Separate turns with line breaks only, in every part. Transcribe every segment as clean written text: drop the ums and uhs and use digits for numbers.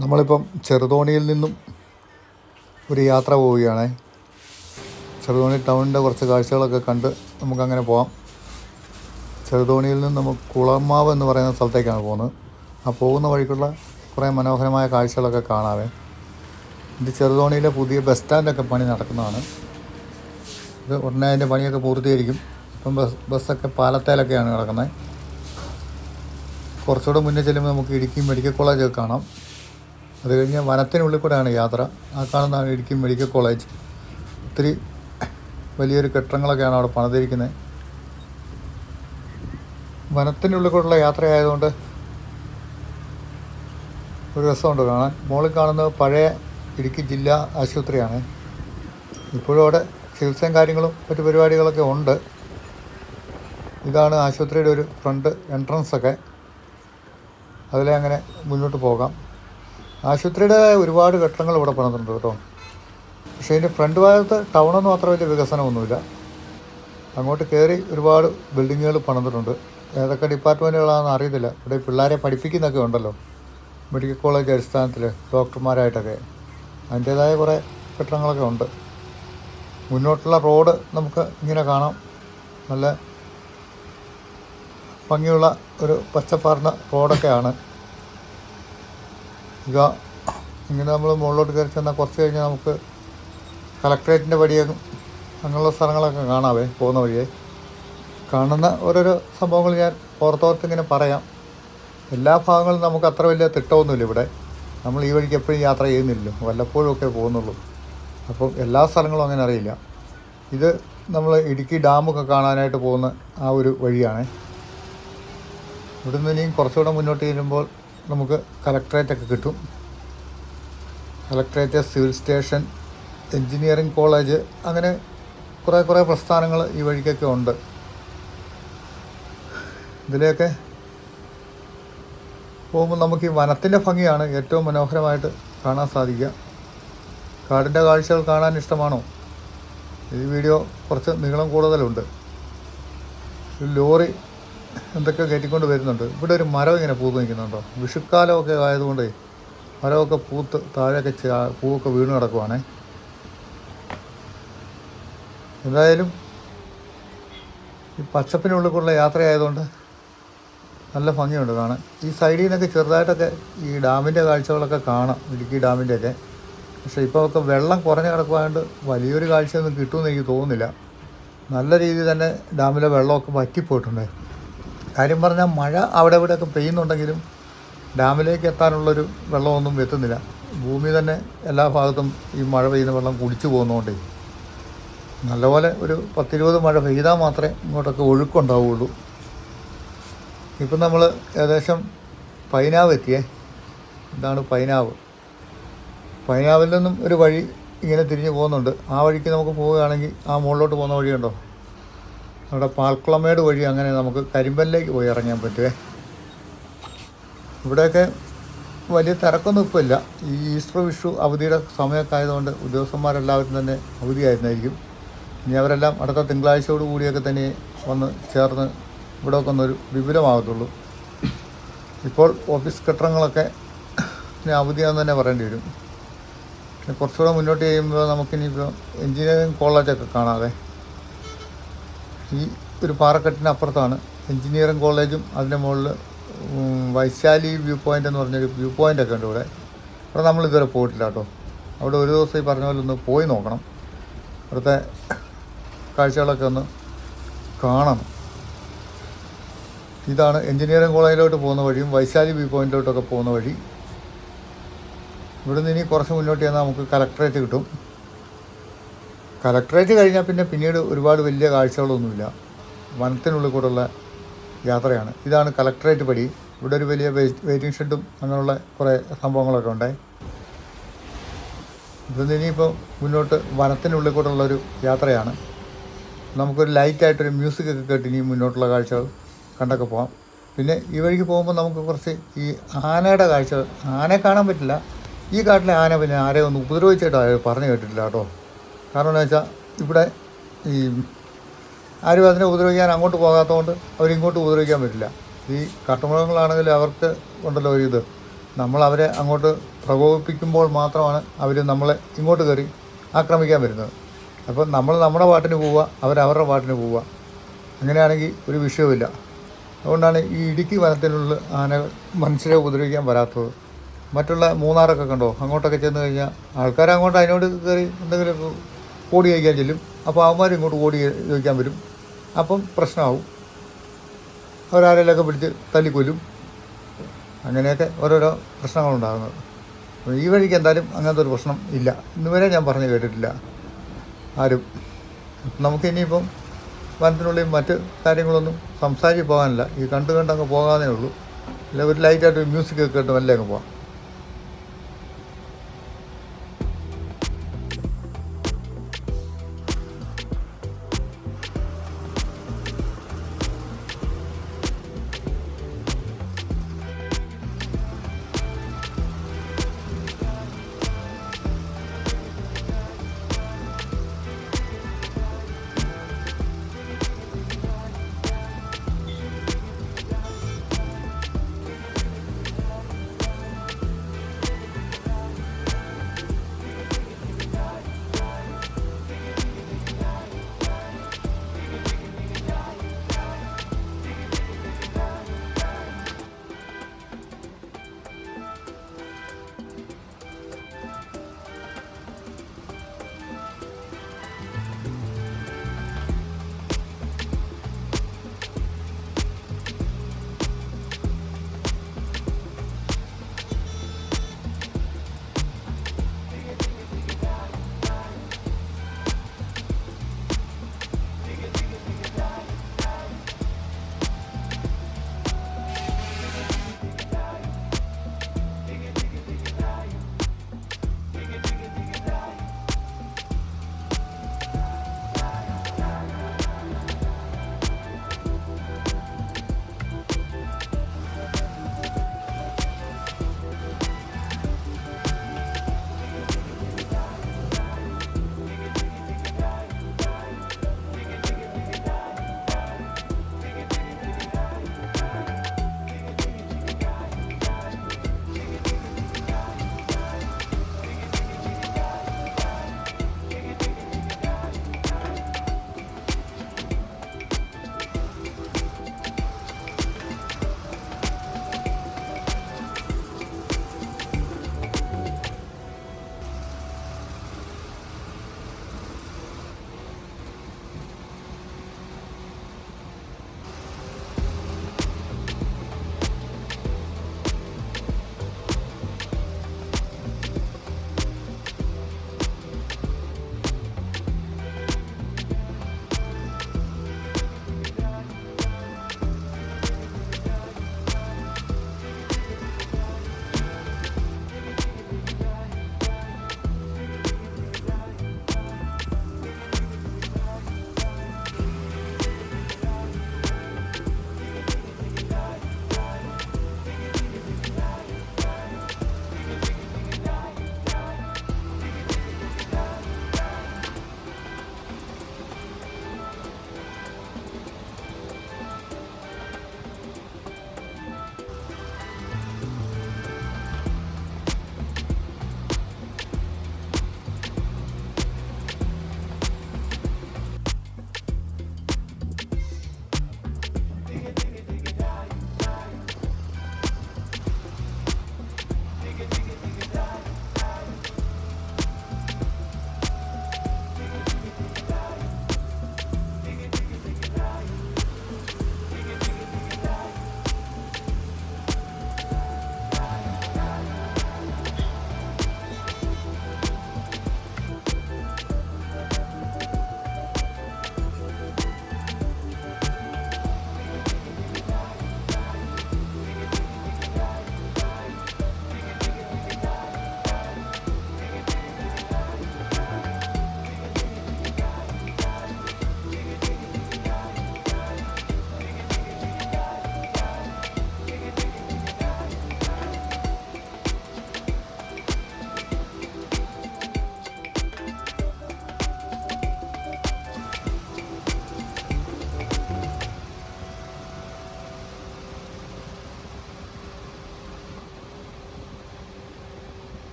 നമ്മളിപ്പം ചെറുതോണിയിൽ നിന്നും ഒരു യാത്ര പോവുകയാണ്. ചെറുതോണി ടൗണിൻ്റെ കുറച്ച് കാഴ്ചകളൊക്കെ കണ്ട് നമുക്കങ്ങനെ പോകാം. ചെറുതോണിയിൽ നിന്ന് നമുക്ക് കുളമാവ് എന്ന് പറയുന്ന സ്ഥലത്തേക്കാണ് പോകുന്നത്. ആ പോകുന്ന വഴിക്കുള്ള കുറേ മനോഹരമായ കാഴ്ചകളൊക്കെ കാണാവേ. ഇത് ചെറുതോണിയിലെ പുതിയ ബസ് സ്റ്റാൻഡൊക്കെ പണി നടക്കുന്നതാണ്. ഇത് ഉടനെ അതിൻ്റെ പണിയൊക്കെ പൂർത്തീകരിക്കും. ഇപ്പം ബസ്സൊക്കെ പാലത്തേലൊക്കെയാണ് കിടക്കുന്നത്. കുറച്ചുകൂടെ മുന്നേ ചെല്ലുമ്പോൾ നമുക്ക് ഇടുക്കി മെഡിക്കൽ കോളേജൊക്കെ കാണാം. അത് കഴിഞ്ഞ് വനത്തിനുള്ളിൽ കൂടെയാണ് യാത്ര. ആ കാണുന്നതാണ് ഇടുക്കി മെഡിക്കൽ കോളേജ്. ഒത്തിരി വലിയൊരു കെട്ടിടങ്ങളൊക്കെയാണ് അവിടെ പണിതിരിക്കുന്നത്. വനത്തിനുള്ളിൽ കൂടെയുള്ള യാത്രയായതുകൊണ്ട് ഒരു രസമുണ്ട് കാണാൻ. മുകളിൽ കാണുന്നത് പഴയ ഇടുക്കി ജില്ലാ ആശുപത്രിയാണ്. ഇപ്പോഴും അവിടെ ചികിത്സയും കാര്യങ്ങളും മറ്റു പരിപാടികളൊക്കെ ഉണ്ട്. ഇതാണ് ആശുപത്രിയുടെ ഒരു ഫ്രണ്ട് എൻട്രൻസൊക്കെ. അതിലെ അങ്ങനെ മുന്നോട്ട് പോകാം. ആശുപത്രിയുടെ ഒരുപാട് കെട്ടിടങ്ങൾ ഇവിടെ പണിതിട്ടുണ്ട് കേട്ടോ. പക്ഷേ ഇതിൻ്റെ ഫ്രണ്ട് ഭാഗത്ത് ടൗണൊന്നും അത്ര വലിയ വികസനമൊന്നുമില്ല. അങ്ങോട്ട് കയറി ഒരുപാട് ബിൽഡിങ്ങുകൾ പണിതിട്ടുണ്ട്. ഏതൊക്കെ ഡിപ്പാർട്ട്മെൻറ്റുകളാണെന്ന് അറിയത്തില്ല. ഇവിടെ പിള്ളേരെ പഠിപ്പിക്കുന്നൊക്കെ ഉണ്ടല്ലോ, മെഡിക്കൽ കോളേജ് അടിസ്ഥാനത്തിൽ ഡോക്ടർമാരായിട്ടൊക്കെ. അതിൻ്റേതായ കുറേ കെട്ടിടങ്ങളൊക്കെ ഉണ്ട്. മുന്നോട്ടുള്ള റോഡ് നമുക്ക് ഇങ്ങനെ കാണാം. നല്ല ഭംഗിയുള്ള ഒരു പച്ചപ്പാർന്ന റോഡൊക്കെയാണ്. ഇങ്ങനെ നമ്മൾ മുകളിലോട്ട് കയറി ചെന്നാൽ കുറച്ച് കഴിഞ്ഞാൽ നമുക്ക് കളക്ട്രേറ്റിൻ്റെ പടിയും അങ്ങനെയുള്ള സ്ഥലങ്ങളൊക്കെ കാണാവേ. പോകുന്ന വഴിയെ കാണുന്ന ഓരോരോ സംഭവങ്ങൾ ഞാൻ ഓർത്തോർത്തിങ്ങനെ പറയാം. എല്ലാ ഭാഗങ്ങളും നമുക്ക് അത്ര വലിയ തിട്ടമൊന്നുമില്ല ഇവിടെ. നമ്മൾ ഈ വഴിക്ക് എപ്പോഴും യാത്ര ചെയ്യുന്നില്ലല്ലോ, വല്ലപ്പോഴും ഒക്കെ പോകുന്നുള്ളൂ. അപ്പം എല്ലാ സ്ഥലങ്ങളും അങ്ങനെ അറിയില്ല. ഇത് നമ്മൾ ഇടുക്കി ഡാമൊക്കെ കാണാനായിട്ട് പോകുന്ന ആ ഒരു വഴിയാണ്. ഇവിടുന്ന് ഇനിയും കുറച്ചുകൂടെ മുന്നോട്ട് ചെല്ലുമ്പോൾ നമുക്ക് കളക്ട്രേറ്റൊക്കെ കിട്ടും. Collectorate, civil station, engineering college, അങ്ങനെ കുറേ പ്രസ്ഥാനങ്ങൾ ഈ വഴിക്കൊക്കെ ഉണ്ട്. ഇതിലെയൊക്കെ പോകുമ്പോൾ നമുക്ക് ഈ വനത്തിൻ്റെ ഭംഗിയാണ് ഏറ്റവും മനോഹരമായിട്ട് കാണാൻ സാധിക്കുക. കാടിൻ്റെ കാഴ്ചകൾ കാണാൻ ഇഷ്ടമാണോ? ഈ വീഡിയോ കുറച്ച് നീളം കൂടുതലുണ്ട്. ഒരു ലോറി എന്തൊക്കെ കയറ്റിക്കൊണ്ട് വരുന്നുണ്ട്. ഇവിടെ ഒരു മരം ഇങ്ങനെ പൂത്ത് നിൽക്കുന്നുണ്ടോ. വിഷുക്കാലമൊക്കെ ആയതുകൊണ്ട് മരമൊക്കെ പൂത്ത് താഴെയൊക്കെ പൂവൊക്കെ വീണ് കിടക്കുവാണേ. എന്തായാലും ഈ പച്ചപ്പിനുള്ളിലുള്ള യാത്രയായതുകൊണ്ട് നല്ല ഭംഗിയുണ്ട് കാണാൻ. ഈ സൈഡിൽ നിന്നൊക്കെ ചെറുതായിട്ടൊക്കെ ഈ ഡാമിൻ്റെ കാഴ്ചകളൊക്കെ കാണാം, ഇടുക്കി ഡാമിൻ്റെയൊക്കെ. പക്ഷേ ഇപ്പോൾ ഒക്കെ വെള്ളം കുറഞ്ഞ് കിടക്കുവായതുകൊണ്ട് വലിയൊരു കാഴ്ചയൊന്നും കിട്ടുമെന്ന് എനിക്ക് തോന്നുന്നില്ല. നല്ല രീതിയിൽ തന്നെ ഡാമിലെ വെള്ളമൊക്കെ വറ്റിപ്പോയിട്ടുണ്ട്. കാര്യം പറഞ്ഞാൽ മഴ അവിടെ ഇവിടെയൊക്കെ പെയ്യുന്നുണ്ടെങ്കിലും ഡാമിലേക്ക് എത്താനുള്ളൊരു വെള്ളമൊന്നും എത്തുന്നില്ല. ഭൂമി തന്നെ എല്ലാ ഭാഗത്തും ഈ മഴ പെയ്യുന്ന വെള്ളം കുടിച്ചു പോകുന്നതുകൊണ്ടേ നല്ലപോലെ ഒരു 10-20 മഴ പെയ്താൽ മാത്രമേ ഇങ്ങോട്ടൊക്കെ ഒഴുക്കുണ്ടാവുകയുള്ളൂ. ഇപ്പം നമ്മൾ ഏകദേശം പൈനാവ് എത്തിയേ. ഇതാണ് പൈനാവ്. പൈനാവിൽ നിന്നും ഒരു വഴി ഇങ്ങനെ തിരിഞ്ഞ് പോകുന്നുണ്ട്. ആ വഴിക്ക് നമുക്ക് പോവുകയാണെങ്കിൽ ആ മുകളിലോട്ട് പോകുന്ന വഴിയുണ്ടോ, അവിടെ പാൽക്കുളമേട് വഴി അങ്ങനെ നമുക്ക് കരിമ്പലിലേക്ക് പോയി ഇറങ്ങാൻ പറ്റുമേ. ഇവിടെയൊക്കെ വലിയ തിരക്കൊന്നും ഇപ്പോൾ ഇല്ല. ഈ ഈസ്റ്റർ വിഷു അവധിയുടെ സമയമൊക്കെ ആയതുകൊണ്ട് ഉദ്യോഗസ്ഥന്മാരെല്ലാവരും തന്നെ അവധിയായിരുന്നായിരിക്കും. ഇനി അവരെല്ലാം അടുത്ത തിങ്കളാഴ്ചയോട് കൂടിയൊക്കെ തന്നെ വന്ന് ചേർന്ന് ഇവിടെയൊക്കെ ഒന്നൊരു വിപുലമാകത്തുള്ളൂ. ഇപ്പോൾ ഓഫീസ് കെട്ടിടങ്ങളൊക്കെ ഇനി അവധിയാണെന്ന് തന്നെ പറയേണ്ടി വരും. പിന്നെ കുറച്ചുകൂടെ മുന്നോട്ട് ചെയ്യുമ്പോൾ നമുക്കിനിയിപ്പോൾ എൻജിനീയറിംഗ് കോളേജൊക്കെ കാണാതെ. ഈ ഒരു പാറക്കെട്ടിനപ്പുറത്താണ് എൻജിനീയറിംഗ് കോളേജും അതിൻ്റെ മുകളിൽ വൈശാലി വ്യൂ പോയിൻ്റ് എന്ന് പറഞ്ഞൊരു വ്യൂ പോയിൻ്റൊക്കെ ഉണ്ട് ഇവിടെ. അവിടെ നമ്മളിതുവരെ പോയിട്ടില്ല കേട്ടോ. അവിടെ ഒരു ദിവസം ഈ പറഞ്ഞ പോലെ ഒന്ന് പോയി നോക്കണം. അവിടുത്തെ കാഴ്ചകളൊക്കെ ഒന്ന് കാണണം. ഇതാണ് എൻജിനീയറിംഗ് കോളേജിലോട്ട് പോകുന്ന വഴിയും വൈശാലി വ്യൂ പോയിൻറ്റിലോട്ടൊക്കെ പോകുന്ന വഴി. ഇവിടെ നിന്ന് ഇനി കുറച്ച് മുന്നോട്ട് ചെന്നാൽ നമുക്ക് കളക്ട്രേറ്റ് കിട്ടും. കളക്ട്രേറ്റ് കഴിഞ്ഞാൽ പിന്നീട് ഒരുപാട് വലിയ കാഴ്ചകളൊന്നുമില്ല. വനത്തിനുള്ളിൽ കൂടെയുള്ള യാത്രയാണ്. ഇതാണ് കളക്ട്രേറ്റ് പടി. ഇവിടെ ഒരു വലിയ വെയിറ്റിംഗ് ഷെഡും അങ്ങനെയുള്ള കുറേ സംഭവങ്ങളൊക്കെ ഉണ്ട്. ഇവിടെ ഇനിയിപ്പോൾ മുന്നോട്ട് വനത്തിനുള്ളിൽ കൂടെയുള്ളൊരു യാത്രയാണ്. നമുക്കൊരു ലൈറ്റായിട്ടൊരു മ്യൂസിക്കൊക്കെ കേട്ട് ഇനി മുന്നോട്ടുള്ള കാഴ്ചകൾ കണ്ടൊക്കെ പോകാം. പിന്നെ ഈ വഴിക്ക് പോകുമ്പോൾ നമുക്ക് കുറച്ച് ഈ ആനയുടെ കാഴ്ചകൾ, ആനയെ കാണാൻ പറ്റില്ല. ഈ കാട്ടിലെ ആന പിന്നെ ആരെയും ഒന്ന് ഉപദ്രവിച്ചിട്ട് പറഞ്ഞു കേട്ടിട്ടില്ല കേട്ടോ. കാരണം എന്താ വെച്ചാൽ ഇവിടെ ഈ ആരും അതിനെ ഉപദ്രവിക്കാൻ അങ്ങോട്ട് പോകാത്തതുകൊണ്ട് അവരിങ്ങോട്ട് ഉപദ്രവിക്കാൻ പറ്റില്ല. ഈ കാട്ടുമൃഗങ്ങളാണെങ്കിൽ അവർക്ക് ഉണ്ടല്ലോ ഇത് നമ്മൾ അവരെ അങ്ങോട്ട് പ്രകോപിപ്പിക്കുമ്പോൾ മാത്രമാണ് അവർ നമ്മളെ ഇങ്ങോട്ട് കയറി ആക്രമിക്കാൻ വരുന്നത്. അപ്പം നമ്മൾ നമ്മുടെ പാട്ടിന് പോവുക, അവരവരുടെ പാട്ടിന് പോവുക. അങ്ങനെയാണെങ്കിൽ ഒരു വിഷയവുമില്ല. അതുകൊണ്ടാണ് ഈ ഇടുക്കി വനത്തിനുള്ള ആനകൾ മനുഷ്യരെ ഉപദ്രവിക്കാൻ വരാത്തത്. മറ്റുള്ള മൂന്നാറൊക്കെ കണ്ടോ, അങ്ങോട്ടൊക്കെ ചെന്ന് കഴിഞ്ഞാൽ ആൾക്കാർ അങ്ങോട്ട് അതിനോട് കയറി എന്തെങ്കിലുമൊക്കെ ഓടി ചോദിക്കാൻ ചെല്ലും. അപ്പോൾ അവന്മാർ ഇങ്ങോട്ട് ഓടി ചോദിക്കാൻ വരും. അപ്പം പ്രശ്നമാവും. അവരാരെങ്കിലുമൊക്കെ പിടിച്ച് തല്ലിക്കൊല്ലും. അങ്ങനെയൊക്കെ ഓരോരോ പ്രശ്നങ്ങളുണ്ടാകുന്നത്. ഈ വഴിക്ക് എന്തായാലും അങ്ങനത്തെ ഒരു പ്രശ്നം ഇല്ല. ഇന്നുവരെ ഞാൻ പറഞ്ഞു കേട്ടിട്ടില്ല ആരും. നമുക്കിനിയിപ്പം വനത്തിനുള്ളിൽ മറ്റ് കാര്യങ്ങളൊന്നും സംസാരിച്ച് പോകാനില്ല. ഈ കണ്ടങ്ങ് പോകാനേ ഉള്ളൂ. അല്ല ഒരു ലൈറ്റായിട്ട് മ്യൂസിക് ഒക്കെ കേട്ട് മെല്ലെ അങ്ങ് പോകാം.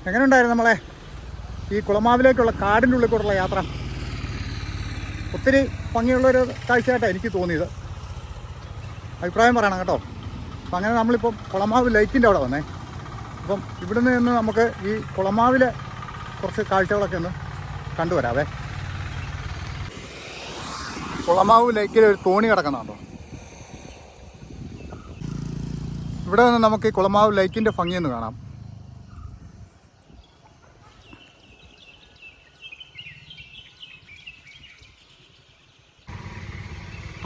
എങ്ങനെയുണ്ടായിരുന്നു നമ്മളെ ഈ കുളമാവിലേക്കുള്ള കാടിൻ്റെ ഉള്ളിൽ കൂടെയുള്ള യാത്ര? ഒത്തിരി ഭംഗിയുള്ളൊരു കാഴ്ചയായിട്ടാണ് എനിക്ക് തോന്നിയത്. അഭിപ്രായം പറയണം കേട്ടോ. അപ്പം അങ്ങനെ നമ്മളിപ്പം കുളമാവ് ലേക്കിൻ്റെ അവിടെ വന്നേ. അപ്പം ഇവിടുന്ന് നിന്ന് നമുക്ക് ഈ കുളമാവിലെ കുറച്ച് കാഴ്ചകളൊക്കെ ഒന്ന് കണ്ടുവരാവേ. കുളമാവ് ലേക്കിൽ ഒരു തോണി കിടക്കുന്നുണ്ടോ? ഇവിടെ നിന്ന് നമുക്ക് ഈ കുളമാവ് ലേക്കിൻ്റെ ഭംഗിയൊന്ന് കാണാം.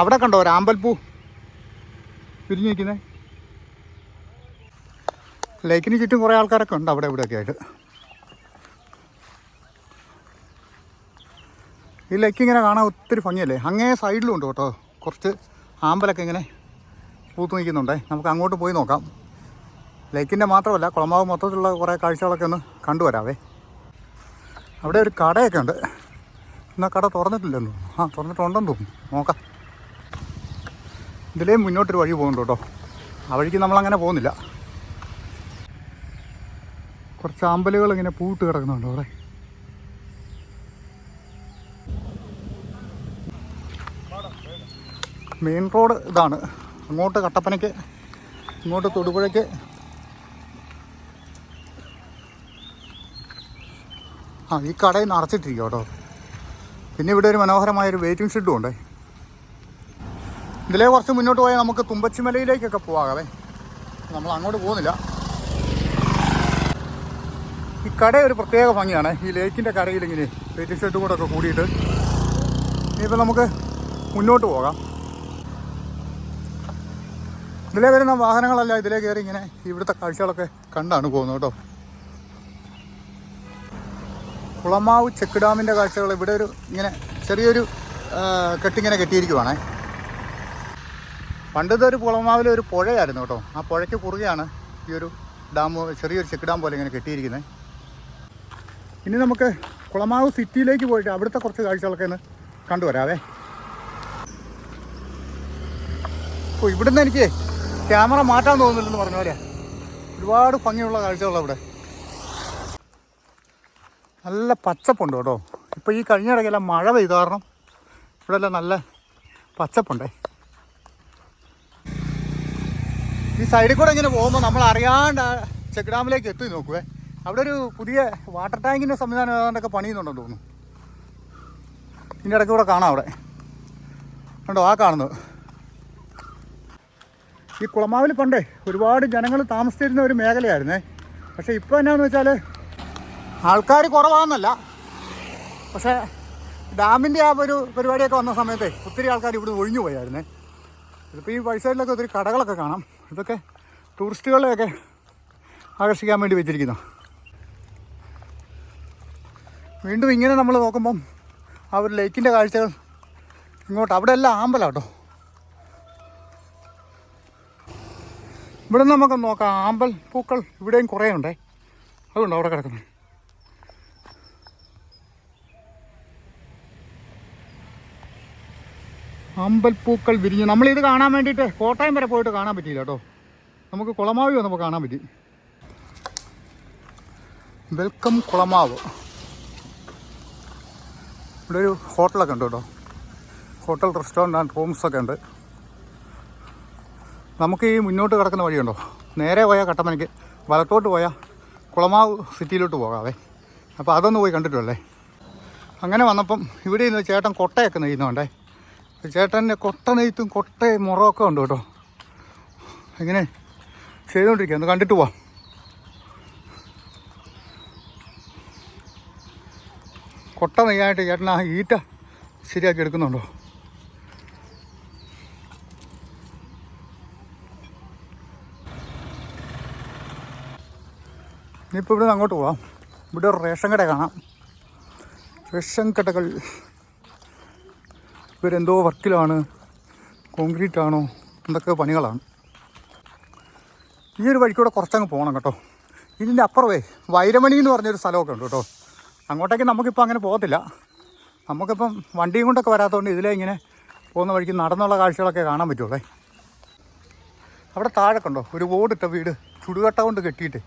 അവിടെ കണ്ടോ ഒരു ആമ്പൽപ്പൂ പിരിഞ്ഞു നിൽക്കുന്നത്? ലേക്കിന് ചുറ്റും കുറേ ആൾക്കാരൊക്കെ ഉണ്ട് അവിടെ ഇവിടെയൊക്കെ ആയിട്ട്. ഈ ലേക്ക് ഇങ്ങനെ കാണാൻ ഒത്തിരി ഭംഗിയല്ലേ. അങ്ങേ സൈഡിലും ഉണ്ട് കേട്ടോ കുറച്ച് ആമ്പലൊക്കെ ഇങ്ങനെ പൂത്തു നിൽക്കുന്നുണ്ടേ. നമുക്ക് അങ്ങോട്ട് പോയി നോക്കാം. ലേക്കിൻ്റെ മാത്രമല്ല കുളമാവ് മൊത്തത്തിലുള്ള കുറേ കാഴ്ചകളൊക്കെ ഒന്ന് കണ്ടുവരാവേ. അവിടെ ഒരു കടയൊക്കെ ഉണ്ട്. എന്നാൽ കട തുറന്നിട്ടില്ലെന്ന് തോന്നുന്നു. ആ, തുറന്നിട്ടുണ്ടെന്ന് തോന്നുന്നു. നോക്കാം. ഇതിലേ മുന്നോട്ടൊരു വഴി പോകുന്നുണ്ട് കേട്ടോ. ആ വഴിക്ക് നമ്മളങ്ങനെ പോകുന്നില്ല. കുറച്ച് ആമ്പലുകൾ ഇങ്ങനെ പൂട്ട് കിടക്കുന്നുണ്ട് അവിടെ. മെയിൻ റോഡ് ഇതാണ്. അങ്ങോട്ട് കട്ടപ്പനയ്ക്ക്, ഇങ്ങോട്ട് തൊടുപുഴയ്ക്ക്. ആ, ഈ കടയിൽ നിന്ന് അടച്ചിട്ടിരിക്കുക കേട്ടോ. പിന്നെ ഇവിടെ ഒരു മനോഹരമായൊരു വെയിറ്റിംഗ് ഷെഡും ഉണ്ട്. ഇതിലേ കുറച്ച് മുന്നോട്ട് പോയാൽ നമുക്ക് തുമ്പച്ചിമലയിലേക്കൊക്കെ പോകാവേ. നമ്മൾ അങ്ങോട്ട് പോകുന്നില്ല. ഈ കട ഒരു പ്രത്യേക ഭംഗിയാണ്. ഈ ലേക്കിൻ്റെ കരയിൽ ഇങ്ങനെ വെയിറ്റിംഗ് ഷെഡും കൂടെ ഒക്കെ കൂടിയിട്ട്. ഇനിയിപ്പോൾ നമുക്ക് മുന്നോട്ട് പോകാം. ഇതിലേ വരുന്ന വാഹനങ്ങളെല്ലാം ഇതിലേ കയറി ഇങ്ങനെ ഇവിടുത്തെ കാഴ്ചകളൊക്കെ കണ്ടാണ് പോകുന്നത് കേട്ടോ. കുളമാവ് ചെക്ക് ഡാമിൻ്റെ കാഴ്ചകൾ. ഇവിടെ ഒരു ഇങ്ങനെ ചെറിയൊരു കെട്ടിങ്ങനെ കെട്ടിയിരിക്കുവാണേ. പണ്ടിതൊരു കുളമാവിലെ ഒരു പുഴയായിരുന്നു കേട്ടോ. ആ പുഴയ്ക്ക് കുറുകെയാണ് ഈ ഒരു ഡാം, ചെറിയൊരു ചെക്ക് ഡാം പോലെ ഇങ്ങനെ കെട്ടിയിരിക്കുന്നത്. ഇനി നമുക്ക് കുളമാവ് സിറ്റിയിലേക്ക് പോയിട്ട് അവിടുത്തെ കുറച്ച് കാഴ്ചകളൊക്കെ ഒന്ന് കണ്ടുവരാവേ. ഓ, ഇവിടുന്ന് എനിക്ക് ക്യാമറ മാറ്റാൻ തോന്നുന്നില്ലെന്ന് പറഞ്ഞ പോലെ ഒരുപാട് ഭംഗിയുള്ള കാഴ്ചകളാണ് ഇവിടെ. നല്ല പച്ചപ്പുണ്ട് കേട്ടോ. ഇപ്പോൾ ഈ കഴിഞ്ഞ ഇടയ്ക്കെല്ലാം മഴ പെയ്ത കാരണം ഇവിടെ എല്ലാം നല്ല പച്ചപ്പുണ്ടേ. ഈ സൈഡിൽ കൂടെ ഇങ്ങനെ പോകുമ്പോൾ നമ്മൾ അറിയാണ്ട് ചെക്ക് ഡാമിലേക്ക് എത്തി നോക്കുവേ. അവിടെ ഒരു പുതിയ വാട്ടർ ടാങ്കിൻ്റെ സംവിധാനം ഏതാണ്ടൊക്കെ പണിയുന്നുണ്ടെന്ന് തോന്നുന്നു. ഇതിൻ്റെ ഇടയ്ക്ക് കൂടെ കാണാം. അവിടെ കണ്ടോ, ആ കാണുന്നത്. ഈ കുളമാവിൽ പണ്ടേ ഒരുപാട് ജനങ്ങൾ താമസിച്ചിരുന്ന ഒരു മേഖലയായിരുന്നേ. പക്ഷേ ഇപ്പോൾ എന്നാന്ന് വെച്ചാൽ ആൾക്കാർ കുറവാണെന്നല്ല, പക്ഷേ ഡാമിൻ്റെ ആ ഒരു പരിപാടിയൊക്കെ വന്ന സമയത്തെ ഒത്തിരി ആൾക്കാർ ഇവിടെ ഒഴിഞ്ഞു പോയായിരുന്നേ. ഇതിപ്പോൾ ഈ വഴി സൈഡിലൊക്കെ ഒത്തിരി കടകളൊക്കെ കാണാം. ഇതൊക്കെ ടൂറിസ്റ്റുകളെയൊക്കെ ആകർഷിക്കാൻ വേണ്ടി വെച്ചിരിക്കുന്നു. വീണ്ടും ഇങ്ങനെ നമ്മൾ നോക്കുമ്പം ആ ഒരു ലേക്കിൻ്റെ കാഴ്ചകൾ ഇങ്ങോട്ട്. അവിടെ എല്ലാം ആമ്പലാട്ടോ. ഇവിടെ നിന്ന് നമുക്ക് നോക്കാം. ആമ്പൽ പൂക്കൾ ഇവിടെയും കുറേ ഉണ്ടേ. അതുകൊണ്ട് അവിടെ കിടക്കുന്നത്. അമ്പൽപ്പൂക്കൾ വിരിഞ്ഞു. നമ്മളിത് കാണാൻ വേണ്ടിയിട്ട് കോട്ടയം വരെ പോയിട്ട് കാണാൻ പറ്റിയില്ല കേട്ടോ. നമുക്ക് കുളമാവി വന്നപ്പോൾ കാണാൻ പറ്റി. വെൽക്കം കുളമാവ്. ഇവിടെ ഒരു ഹോട്ടലൊക്കെ ഉണ്ട് കേട്ടോ. ഹോട്ടൽ, റെസ്റ്റോറൻറ്റ് ആൻഡ് റൂംസൊക്കെ ഉണ്ട്. നമുക്ക് ഈ മുന്നോട്ട് കിടക്കുന്ന വഴിയുണ്ടോ, നേരെ പോയാൽ കട്ടപ്പനയ്ക്ക്, വലത്തോട്ട് പോയാൽ കുളമാവ് സിറ്റിയിലോട്ട് പോകാവേ. അപ്പോൾ അതൊന്ന് പോയി കണ്ടിട്ടുള്ളേ. അങ്ങനെ വന്നപ്പം ഇവിടെ നിന്ന് ചേട്ടൻ കൊട്ടയൊക്കെ നെയ്യുന്നുണ്ടേ. ചേട്ടൻ്റെ കൊട്ട നെയ്ത്തും കൊട്ടയും മുറമൊക്കെ ഉണ്ട് കേട്ടോ. ഇങ്ങനെ ചെയ്തുകൊണ്ടിരിക്കുക. ഒന്ന് കണ്ടിട്ട് പോവാം. കൊട്ട നെയ്യായിട്ട് ചേട്ടൻ ആ ഈറ്റ ശരിയാക്കി എടുക്കുന്നുണ്ടോ. ഇനിയിപ്പോൾ ഇവിടെ നിന്ന് അങ്ങോട്ട് പോവാം. ഇവിടെ ഒരു റേഷൻ കട കാണാം. റേഷൻ കടകൾ ഇവരെന്തോ വർക്കിലാണ്. കോൺക്രീറ്റ് ആണോ എന്തൊക്കെ പണികളാണ്. ഈ ഒരു വഴിക്കൂടെ കുറച്ചങ്ങ് പോകണം കേട്ടോ. ഇതിൻ്റെ അപ്പുറമേ വൈരമണി എന്ന് പറഞ്ഞൊരു സ്ഥലമൊക്കെ ഉണ്ട് കേട്ടോ. അങ്ങോട്ടേക്ക് നമുക്കിപ്പോൾ അങ്ങനെ പോകത്തില്ല. നമുക്കിപ്പം വണ്ടിയും കൊണ്ടൊക്കെ വരാത്തതുകൊണ്ട് ഇതിലേ ഇങ്ങനെ പോകുന്ന വഴിക്ക് നടന്നുള്ള കാഴ്ചകളൊക്കെ കാണാൻ പറ്റുള്ളേ. അവിടെ താഴെ കണ്ടോ ഒരു ഓടിട്ട വീട് ചുടുകട്ട കൊണ്ട് കെട്ടിയിട്ട്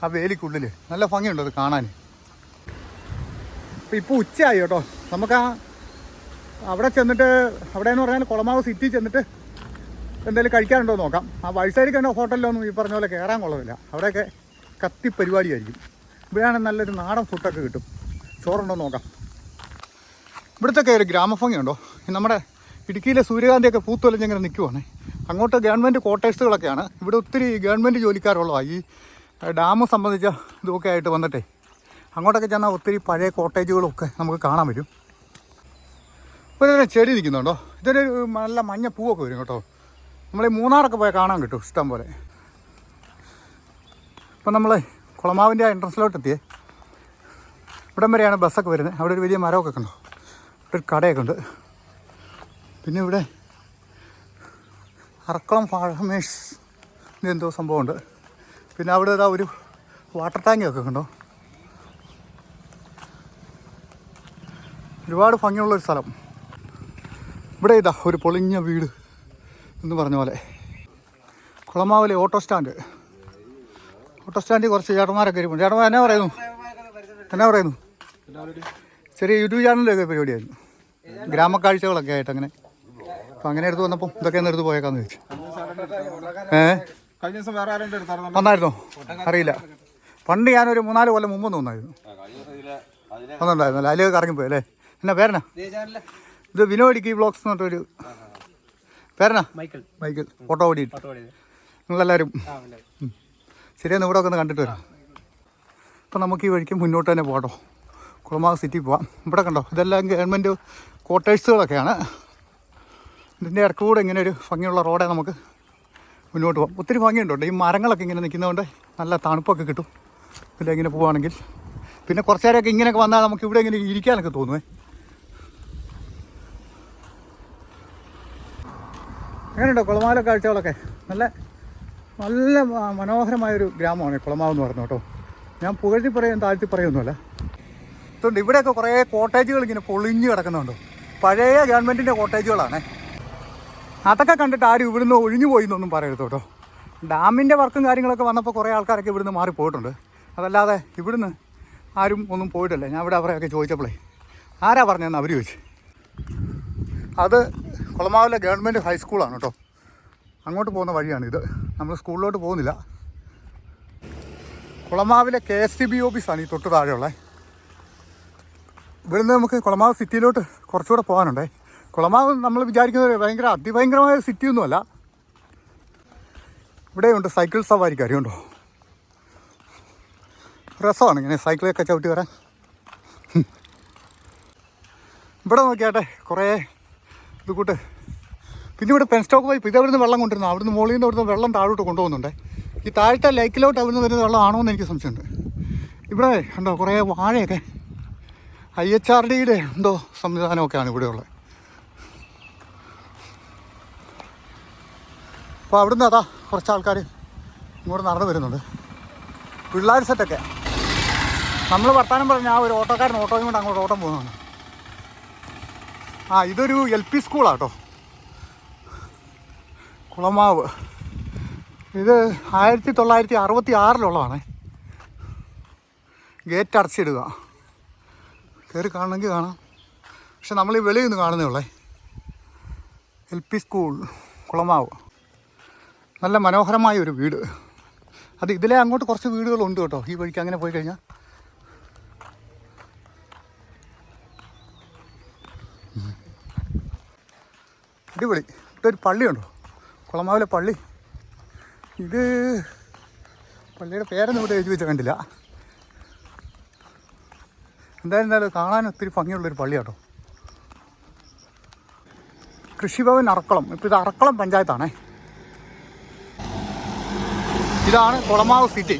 ആ വേലിക്കുള്ളിൽ നല്ല ഭംഗിയുണ്ട് അത് കാണാൻ. ഇപ്പോൾ ഉച്ചയായി കേട്ടോ. നമുക്ക് അവിടെ ചെന്നിട്ട്, അവിടെ എന്ന് പറഞ്ഞാൽ കുളമാവ് സിറ്റി ചെന്നിട്ട് എന്തെങ്കിലും കഴിക്കാനുണ്ടോ നോക്കാം. ആ വഴിസൈഡിൽ കണ്ട ഹോട്ടലിലൊന്നും ഈ പറഞ്ഞ പോലെ കയറാൻ കൊള്ളമില്ല. അവിടെയൊക്കെ കത്തി പരിപാടിയായിരിക്കും. ഇവിടെയാണെങ്കിൽ നല്ലൊരു നാടൻ ഫുഡൊക്കെ കിട്ടും. ചോറുണ്ടോ നോക്കാം. ഇവിടുത്തെ ഒരു ഗ്രാമഭംഗിയുണ്ടോ? നമ്മുടെ ഇടുക്കിയിലെ സൂര്യകാന്തിയൊക്കെ പൂത്തൊലിഞ്ഞിങ്ങനെ നിൽക്കുവാണ്. അങ്ങോട്ട് ഗവൺമെൻറ് ക്വാർട്ടേഴ്സുകളൊക്കെയാണ്. ഇവിടെ ഒത്തിരി ഗവൺമെൻറ് ജോലിക്കാരുള്ളതാണ്. ഈ ഡാം സംബന്ധിച്ച ഇതൊക്കെ ആയിട്ട് വന്നിട്ടേ അങ്ങോട്ടൊക്കെ ചെന്നാൽ ഒത്തിരി പഴയ കോട്ടേജുകളൊക്കെ നമുക്ക് കാണാൻ പറ്റും. ഒരു ചെടി നിൽക്കുന്നുണ്ടോ? ഇതൊരു നല്ല മഞ്ഞ പൂവൊക്കെ വരും കേട്ടോ. നമ്മൾ ഈ മൂന്നാറൊക്കെ പോയാൽ കാണാൻ കിട്ടും ഇഷ്ടം പോലെ. ഇപ്പം നമ്മൾ കുളമാവിൻ്റെ ആ എൻട്രൻസിലോട്ട് എത്തിയേ. ഇവിടം വരെയാണ് ബസ്സൊക്കെ വരുന്നത്. അവിടെ ഒരു വലിയ മരമൊക്കെ ഉണ്ടോ. ഒരു കടയൊക്കെ ഉണ്ട്. പിന്നെ ഇവിടെ അറക്കളം ഫാർമേഴ്സ് എന്തോ സംഭവമുണ്ട്. പിന്നെ അവിടെ ഇതാ ഒരു വാട്ടർ ടാങ്കൊക്കെ ഉണ്ടോ. ഒരുപാട് ഭംഗിയുള്ളൊരു സ്ഥലം. ഇവിടെ ഇതാ ഒരു പൊളിഞ്ഞ വീട് എന്ന് പറഞ്ഞ പോലെ. കുളമാവിലെ ഓട്ടോ സ്റ്റാൻഡിൽ കുറച്ച് ചേട്ടന്മാരൊക്കെ ഇരിപ്പുണ്ട്. ചേട്ടന്മാർ എന്നാ പറയുന്നു? ചെറിയ യൂട്യൂബ് ചാനലിലൊക്കെ പരിപാടിയായിരുന്നു. ഗ്രാമക്കാഴ്ചകളൊക്കെ ആയിട്ട് അങ്ങനെ. അപ്പം അങ്ങനെ എടുത്ത് വന്നപ്പം ഇതൊക്കെ ഒന്ന് എടുത്ത് പോയേക്കാന്ന് ചോദിച്ചു. വന്നായിരുന്നോ? അറിയില്ല. പണ്ട് ഞാനൊരു 3-4 കൊല്ലം മുമ്പ് വന്നായിരുന്നു. വന്നിട്ടുണ്ടായിരുന്നു. അതിലേക്ക് കറങ്ങിപ്പോയി അല്ലേ? എന്നാ പേരനാ? ഇത് വിനോദിക്ക് വ്ളോഗ്സ് എന്ന് പറഞ്ഞൊരു പേരനാ? മൈക്കിൾ. ഫോട്ടോ ഓടിയിട്ട് നിങ്ങളെല്ലാവരും ശരിയെന്ന് ഇവിടെ ഒക്കെ ഒന്ന് കണ്ടിട്ട് വരാം. അപ്പം നമുക്ക് ഈ വഴിക്ക് മുന്നോട്ട് തന്നെ പോകട്ടോ. കുളമാവ് സിറ്റി പോവാം. ഇവിടെ കണ്ടോ, ഇതെല്ലാം ഗവൺമെൻറ് ക്വാർട്ടേഴ്സുകളൊക്കെയാണ്. ഇതിൻ്റെ ഇടയ്ക്ക് കൂടെ ഇങ്ങനെ ഒരു ഭംഗിയുള്ള റോഡേ നമുക്ക് മുന്നോട്ട് പോകാം. ഒത്തിരി ഭംഗിയുണ്ട്. ഈ മരങ്ങളൊക്കെ ഇങ്ങനെ നിൽക്കുന്നതുകൊണ്ട് നല്ല തണുപ്പൊക്കെ കിട്ടും ഇതിൽ ഇങ്ങനെ പോവുകയാണെങ്കിൽ. പിന്നെ കുറച്ച് നേരമൊക്കെ ഇങ്ങനെയൊക്കെ വന്നാൽ നമുക്ക് ഇവിടെ ഇങ്ങനെ ഇരിക്കാനൊക്കെ തോന്നുവേ. അങ്ങനെയുണ്ടോ കുളമാവിലെ കാഴ്ചകളൊക്കെ? നല്ല നല്ല മനോഹരമായൊരു ഗ്രാമമാണ് കുളമാവ് എന്ന് പറഞ്ഞു കേട്ടോ. ഞാൻ പുകഴ്ത്തി പറയും താഴ്ത്തി പറയുമൊന്നുമല്ല. അതുകൊണ്ട് ഇവിടെയൊക്കെ കുറേ കോട്ടേജുകൾ ഇങ്ങനെ പൊളിഞ്ഞ് കിടക്കുന്നുണ്ട്. പഴയ ഗവൺമെൻറ്റിൻ്റെ കോട്ടേജുകളാണ്. അതൊക്കെ കണ്ടിട്ട് ആരും ഇവിടുന്ന് ഒഴിഞ്ഞു പോയി എന്നൊന്നും പറയരുത് കേട്ടോ. ഡാമിൻ്റെ വർക്കും കാര്യങ്ങളൊക്കെ വന്നപ്പോൾ കുറേ ആൾക്കാരൊക്കെ ഇവിടുന്ന് മാറിപ്പോയിട്ടുണ്ട്. അതല്ലാതെ ഇവിടുന്ന് ആരും ഒന്നും പോയിട്ടില്ല. ഞാൻ ഇവിടെ അവരെയൊക്കെ ചോദിച്ചപ്പോഴേ ആരാ പറഞ്ഞതെന്ന് അവർ ചോദിച്ചു. അത് കുളമാവിലെ ഗവൺമെൻറ് ഹൈസ്കൂളാണ് കേട്ടോ. അങ്ങോട്ട് പോകുന്ന വഴിയാണിത്. നമ്മൾ സ്കൂളിലോട്ട് പോകുന്നില്ല. കുളമാവിലെ KSTB ഓഫീസാണ് ഈ തൊട്ട് താഴെയുള്ളത്. ഇവിടുന്ന് നമുക്ക് കുളമാവ് സിറ്റിയിലോട്ട് കുറച്ചുകൂടെ പോകാനുണ്ടേ. കുളമാവ് നമ്മൾ വിചാരിക്കുന്നത് ഭയങ്കര അതിഭയങ്കരമായ സിറ്റിയൊന്നുമല്ല. ഇവിടെയുണ്ട് സൈക്കിൾ സവാരിക്കാർ കണ്ടോ. രസമാണ് ഇങ്ങനെ സൈക്കിളൊക്കെ ചവിട്ടി വരാൻ. ഇവിടെ നോക്കിയാട്ടെ കുറേ ഇത് കൂട്ട്. പിന്നെ ഇവിടെ പെൻ സ്റ്റോക്ക് പൈപ്പ് ഇത് അവിടുന്ന് വെള്ളം കൊണ്ടിരുന്നു. അവിടുന്ന് മുകളിൽ നിന്ന് അവിടുന്ന് വെള്ളം താഴോട്ട് കൊണ്ടുപോകുന്നുണ്ട്. ഈ താഴത്തെ ലേക്കിലോട്ട് അവിടുന്ന് വരുന്ന വെള്ളം ആണോ എന്ന് എനിക്ക് സംശയമുണ്ട്. ഇവിടെ ഉണ്ടോ കുറേ വാഴയൊക്കെ. IHRDയുടെ എന്തോ സംവിധാനമൊക്കെയാണ് ഇവിടെയുള്ളത്. അപ്പോൾ അവിടുന്ന് അതാ കുറച്ച് ആൾക്കാർ ഇങ്ങോട്ട് നടന്നു വരുന്നുണ്ട്. പിള്ളേർ സെറ്റൊക്കെ. നമ്മൾ വർത്താനം പറഞ്ഞ ആ ഒരു ഓട്ടോക്കാരൻ ഓട്ടോയും കൊണ്ട് അങ്ങോട്ട് ഓട്ടം പോകുന്നതാണ്. ഇതൊരു LP സ്കൂളാണ് കേട്ടോ കുളമാവ്. ഇത് 1966 ഗേറ്റ് അടച്ചിടുക. കയറി കാണണമെങ്കിൽ കാണാം. പക്ഷെ നമ്മൾ ഈ വെളിയിൽ നിന്ന് കാണുന്നേ ഉള്ളേ. LP school Kulamavu. നല്ല മനോഹരമായ ഒരു വീട്. അത് ഇതിലെ അങ്ങോട്ട് കുറച്ച് വീടുകളുണ്ട് കേട്ടോ. ഈ വഴിക്ക് അങ്ങനെ പോയി കഴിഞ്ഞാൽ അടിപൊളി. ഇതൊരു പള്ളിയുണ്ടോ കുളമാവിലെ പള്ളി. ഇത് പള്ളിയുടെ പേരൊന്നും ഇവിടെ എഴുതി വെച്ച കണ്ടില്ല. എന്തായിരുന്നാലും കാണാൻ ഒത്തിരി ഭംഗിയുള്ളൊരു പള്ളിയാട്ടോ. കൃഷിഭവൻ അറക്കളം. ഇപ്പോൾ ഇത് അറക്കളം പഞ്ചായത്താണേ. ഇതാണ് കുളമാവ് സിറ്റി.